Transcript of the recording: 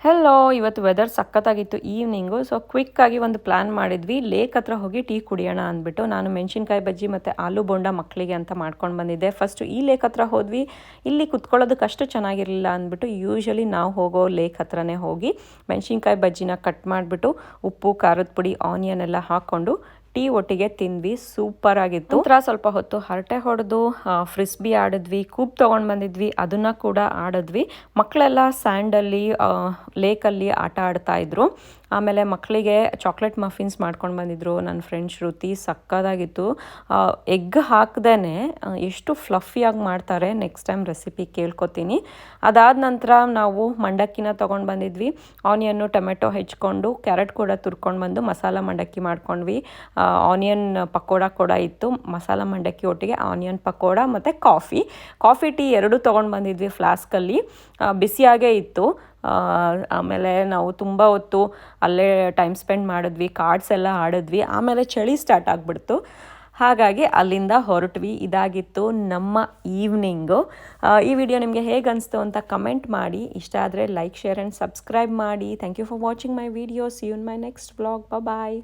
Hello, ಇವತ್ತು weather ಸಖತ್ತಾಗಿತ್ತು evening. So ಕ್ವಿಕ್ಕಾಗಿ ಒಂದು plan ಮಾಡಿದ್ವಿ, ಲೇಕ್ ಹತ್ರ ಹೋಗಿ ಟೀ ಕುಡಿಯೋಣ ಅಂದ್ಬಿಟ್ಟು. ನಾನು ಮೆಣಸಿನ್ಕಾಯಿ ಬಜ್ಜಿ ಮತ್ತು ಆಲೂ ಬೋಂಡ ಮಕ್ಕಳಿಗೆ ಅಂತ ಮಾಡ್ಕೊಂಡು ಬಂದಿದ್ದೆ. ಫಸ್ಟು ಈ ಲೇಕ್ ಹತ್ರ ಹೋದ್ವಿ. ಇಲ್ಲಿ ಕುತ್ಕೊಳ್ಳೋದಕ್ಕೆ ಅಷ್ಟು ಚೆನ್ನಾಗಿರಲಿಲ್ಲ ಅಂದ್ಬಿಟ್ಟು ಯೂಶ್ವಲಿ ನಾವು ಹೋಗೋ ಲೇಕ್ ಹತ್ರನೇ ಹೋಗಿ ಮೆಣಸಿನ್ಕಾಯಿ ಬಜ್ಜಿನ ಕಟ್ ಮಾಡಿಬಿಟ್ಟು ಉಪ್ಪು, ಖಾರದ ಪುಡಿ, ಆನಿಯನ್ ಎಲ್ಲ ಹಾಕ್ಕೊಂಡು ಟೀ ಒಟ್ಟಿಗೆ ತಿಂದ್ವಿ. ಸೂಪರ್ ಆಗಿತ್ತು. ನಂತರ ಸ್ವಲ್ಪ ಹೊತ್ತು ಹರಟೆ ಹೊಡೆದು ಫ್ರಿಸ್ಬಿ ಆಡಿದ್ವಿ, ಕೂಪ್ ತೊಗೊಂಡು ಬಂದಿದ್ವಿ, ಅದನ್ನು ಕೂಡ ಆಡಿದ್ವಿ. ಮಕ್ಕಳೆಲ್ಲ ಸ್ಯಾಂಡಲ್ಲಿ ಲೇಕಲ್ಲಿ ಆಟ ಆಡ್ತಾ ಇದ್ರು. ಆಮೇಲೆ ಮಕ್ಕಳಿಗೆ ಚಾಕ್ಲೇಟ್ ಮಫಿನ್ಸ್ ಮಾಡ್ಕೊಂಡು ಬಂದಿದ್ರು ನನ್ನ ಫ್ರೆಂಡ್ ಶ್ರುತಿ. ಸಕ್ಕದಾಗಿತ್ತು. ಎಗ್ ಹಾಕ್ದೇ ಎಷ್ಟು ಫ್ಲಫಿಯಾಗಿ ಮಾಡ್ತಾರೆ. ನೆಕ್ಸ್ಟ್ ಟೈಮ್ ರೆಸಿಪಿ ಕೇಳ್ಕೊತೀನಿ. ಅದಾದ ನಂತರ ನಾವು ಮಂಡಕ್ಕಿನ ತೊಗೊಂಡು ಬಂದಿದ್ವಿ. ಆನಿಯನ್ನು ಟೊಮೆಟೊ ಹೆಚ್ಕೊಂಡು ಕ್ಯಾರೆಟ್ ಕೂಡ ತುರ್ಕೊಂಡು ಬಂದು ಮಸಾಲ ಮಂಡಕ್ಕಿ ಮಾಡ್ಕೊಂಡ್ವಿ. ಆನಿಯನ್ ಪಕೋಡ ಕೂಡ ಇತ್ತು. ಮಸಾಲ ಮಂಡಕ್ಕಿ ಒಟ್ಟಿಗೆ ಆನಿಯನ್ ಪಕೋಡ ಮತ್ತು ಕಾಫಿ ಟೀ ಎರಡೂ ತೊಗೊಂಡು ಬಂದಿದ್ವಿ ಫ್ಲಾಸ್ಕಲ್ಲಿ. ಬಿಸಿಯಾಗೇ ಇತ್ತು. ಆಮೇಲೆ ನಾವು ತುಂಬ ಹೊತ್ತು ಅಲ್ಲೇ ಟೈಮ್ ಸ್ಪೆಂಡ್ ಮಾಡಿದ್ವಿ, ಕಾರ್ಡ್ಸ್ ಎಲ್ಲ ಆಡಿದ್ವಿ. ಆಮೇಲೆ ಚಳಿ ಸ್ಟಾರ್ಟ್ ಆಗಿಬಿಡ್ತು. ಹಾಗಾಗಿ ಅಲ್ಲಿಂದ ಹೊರಟ್ವಿ. ಇದಾಗಿತ್ತು ನಮ್ಮ ಈವ್ನಿಂಗು. ಈ ವಿಡಿಯೋ ನಿಮಗೆ ಹೇಗೆ ಅನಿಸ್ತು ಅಂತ ಕಮೆಂಟ್ ಮಾಡಿ. ಇಷ್ಟ ಆದರೆ ಲೈಕ್, ಶೇರ್ ಆ್ಯಂಡ್ ಸಬ್ಸ್ಕ್ರೈಬ್ ಮಾಡಿ. Thank you for watching my video. See you in my next vlog. Bye.